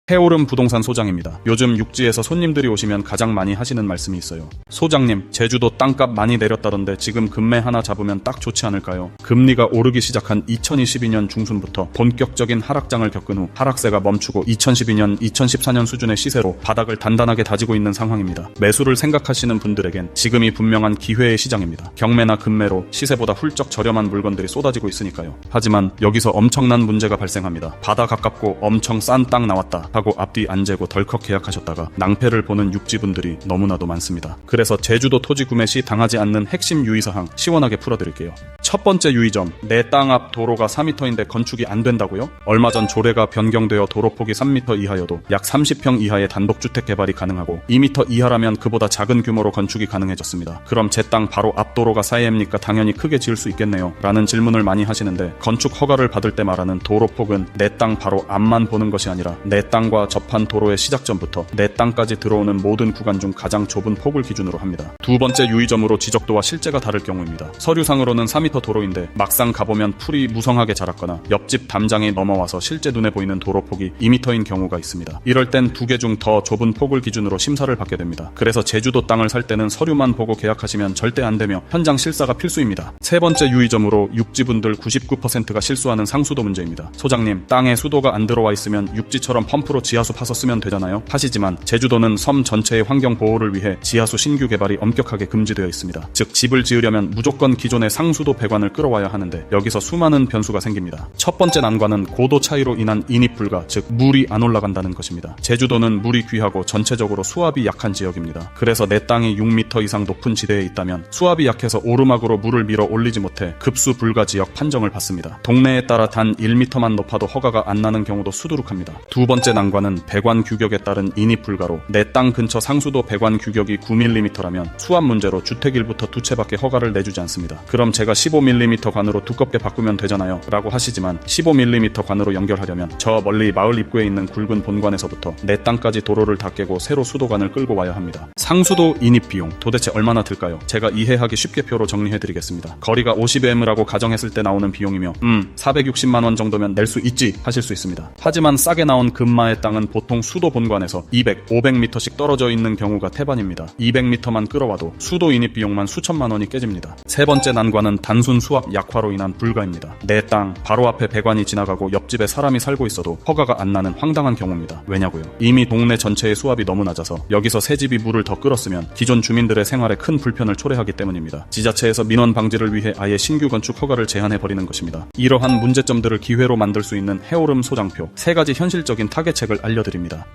해오름 부동산 소장입니다. 요즘 육지에서 손님들이 오시면 가장 많이 하시는 말씀이 있어요. 소장님, 제주도 땅값 많이 내렸다던데 지금 금매 하나 잡으면 딱 좋지 않을까요? 금리가 오르기 시작한 2022년 중순부터 본격적인 하락장을 겪은 후 하락세가 멈추고 2012년, 2014년 수준의 시세로 바닥을 단단하게 다지고 있는 상황입니다. 매수를 생각하시는 분들에겐 지금이 분명한 기회의 시장입니다. 경매나 금매로 시세보다 훌쩍 저렴한 물건들이 쏟아지고 있으니까요. 하지만 여기서 엄청난 문제가 발생합니다. 바다 가깝고 엄청 싼 땅 나왔다 하고 앞뒤 안 재고 덜컥 계약하셨다가 낭패를 보는 육지분들이 너무나도 많습니다. 그래서 제주도 토지 구매 시 당하지 않는 핵심 유의사항 시원하게 풀어드릴게요. 첫 번째 유의점, 내 땅 앞 도로가 4m인데 건축이 안 된다고요? 얼마 전 조례가 변경되어 도로폭이 3m 이하여도 약 30평 이하의 단독주택 개발이 가능하고 2m 이하라면 그보다 작은 규모로 건축이 가능해졌습니다. 그럼 제 땅 바로 앞 도로가 사이입니까? 당연히 크게 지을 수 있겠네요 라는 질문을 많이 하시는데, 건축 허가를 받을 때 말하는 도로폭은 내 땅 바로 앞만 보는 것이 아니라 내 땅과 접한 도로의 시작점부터 내 땅까지 들어오는 모든 구간 중 가장 좁은 폭을 기준으로 합니다. 두 번째 유의점으로 지적도와 실제가 다를 경우입니다. 서류상으로는 4m 도로인데 막상 가보면 풀이 무성하게 자랐거나 옆집 담장이 넘어와서 실제 눈에 보이는 도로폭이 2m인 경우가 있습니다. 이럴 땐 두 개 중 더 좁은 폭을 기준으로 심사를 받게 됩니다. 그래서 제주도 땅을 살 때는 서류만 보고 계약하시면 절대 안 되며 현장 실사가 필수입니다. 세 번째 유의점으로 육지분들 99%가 실수하는 상수도 문제입니다. 소장님, 땅에 수도가 안 들어와 있으면 육지처럼 펌프로 지하수 파서 쓰면 되잖아요 하시지만, 제주도는 섬 전체의 환경 보호를 위해 지하수 신규 개발이 엄격하게 금지되어 있습니다. 즉 집을 지으려면 무조건 기존의 상수도 배관을 끌어와야 하는데, 여기서 수많은 변수가 생깁니다. 첫 번째 난관은 고도 차이로 인한 인입 불가, 즉 물이 안 올라간다는 것입니다. 제주도는 물이 귀하고 전체적으로 수압이 약한 지역입니다. 그래서 내 땅이 6m 이상 높은 지대에 있다면 수압이 약해서 오르막으로 물을 밀어 올리지 못해 급수 불가 지역 판정을 받습니다. 동네에 따라 단 1m만 높아도 허가가 안 나는 경우도 수두룩합니다. 두 번째 난관은 배관 규격에 따른 인입 불가로, 내 땅 근처 상수도 배관 규격이 9mm라면 수압 문제로 주택 1부터 2채밖에 허가를 내주지 않습니다. 그럼 제가 15mm 관으로 두껍게 바꾸면 되잖아요 라고 하시지만, 15mm 관으로 연결하려면 저 멀리 마을 입구에 있는 굵은 본관에서부터 내 땅까지 도로를 다 깨고 새로 수도관을 끌고 와야 합니다. 상수도 인입 비용 도대체 얼마나 들까요? 제가 이해하기 쉽게 표로 정리해드리겠습니다. 거리가 50m라고 가정했을 때 나오는 비용이며 460만원 정도면 낼 수 있지 하실 수 있습니다. 하지만 싸게 나온 금마의 땅은 보통 수도 본관에서 200, 500m씩 떨어져 있는 경우가 태반입니다. 200m만 끌어와도 수도 인입 비용만 수천만원이 깨집니다. 세 번째 난관은 단순 수압 약화로 인한 불가입니다. 내 땅 바로 앞에 배관이 지나가고 옆집에 사람이 살고 있어도 허가가 안 나는 황당한 경우입니다. 왜냐고요? 이미 동네 전체의 수압이 너무 낮아서 여기서 새 집이 물을 더 끌었으면 기존 주민들의 생활에 큰 불편을 초래하기 때문입니다. 지자체에서 민원 방지를 위해 아예 신규 건축 허가를 제한해버리는 것입니다. 이러한 문제점들을 기회로 만들 수 있는 해오름 소장표, 3가지 현실적인 타겟책을 알려드립니다.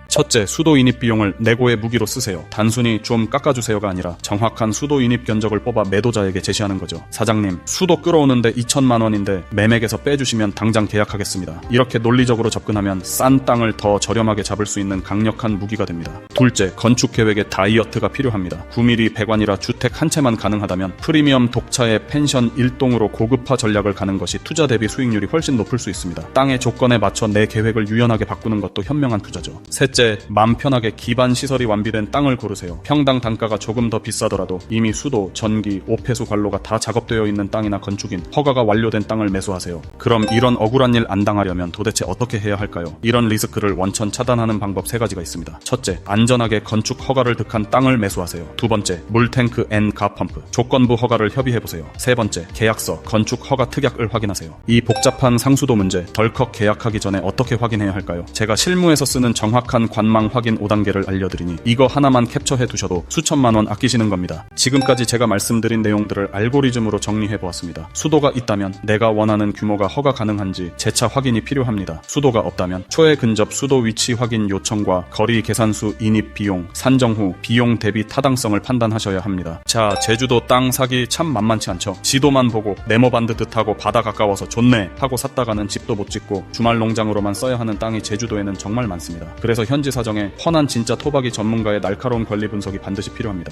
첫째, 수도 인입 비용을 내고의 무기로 쓰세요. 단순히 좀 깎아주세요가 아니라 정확한 수도 인입 견적을 뽑아 매도자에게 제시하는 거죠. 사장님, 수도 끌어오는데 2천만원인데 매매에서 빼주시면 당장 계약하겠습니다. 이렇게 논리적으로 접근하면 싼 땅을 더 저렴하게 잡을 수 있는 강력한 무기가 됩니다. 둘째, 건축 계획에 다이어트가 필요합니다. 9mm 배관이라 주택 한 채만 가능하다면 프리미엄 독차의 펜션 1동으로 고급화 전략을 가는 것이 투자 대비 수익률이 훨씬 높을 수 있습니다. 땅의 조건에 맞춰 내 계획을 유연하게 바꾸는 것도 현명한 투자죠. 셋째, 맘 편하게 기반 시설이 완비된 땅을 고르세요. 평당 단가가 조금 더 비싸더라도 이미 수도, 전기, 오폐수 관로가 다 작업되어 있는 땅이나 건축인 허가가 완료된 땅을 매수하세요. 그럼 이런 억울한 일 안 당하려면 도대체 어떻게 해야 할까요? 이런 리스크를 원천 차단하는 방법 3가지가 있습니다. 첫째, 안전하게 건축 허가를 득한 땅을 매수하세요. 두 번째, 물탱크 앤 가펌프, 조건부 허가를 협의해보세요. 세 번째, 계약서, 건축 허가 특약을 확인하세요. 이 복잡한 상수도 문제, 덜컥 계약하기 전에 어떻게 확인해야 할까요? 제가 실무에서 쓰는 정확한 관망 확인 5단계를 알려드리니 이거 하나만 캡처해 두셔도 수천만원 아끼시는 겁니다. 지금까지 제가 말씀드린 내용들을 알고리즘으로 정리해보았습니다. 수도가 있다면 내가 원하는 규모가 허가 가능한지 재차 확인이 필요합니다. 수도가 없다면 초에 근접 수도 위치 확인 요청과 거리 계산수 인입 비용, 산정 후 비용 대비 타당성을 판단하셔야 합니다. 자, 제주도 땅 사기 참 만만치 않죠? 지도만 보고 네모반드 듯하고 바다 가까워서 좋네 하고 샀다가는 집도 못 짓고 주말 농장으로만 써야 하는 땅이 제주도에는 정말 많습니다. 그래서 현지 사정에 훤한 진짜 토박이 전문가의 날카로운 권리 분석이 반드시 필요합니다.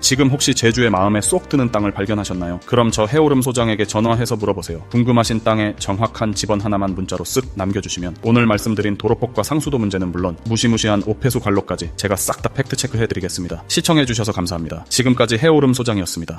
지금 혹시 제주의 마음에 쏙 드는 땅을 발견하셨나요? 그럼 저 해오름 소장에게 전화해서 물어보세요. 궁금하신 땅의 정확한 집원 하나만 문자로 쓱 남겨주시면 오늘 말씀드린 도로폭과 상수도 문제는 물론 무시무시한 오폐수 관로까지 제가 싹 다 팩트 체크해드리겠습니다. 시청해주셔서 감사합니다. 지금까지 해오름 소장이었습니다.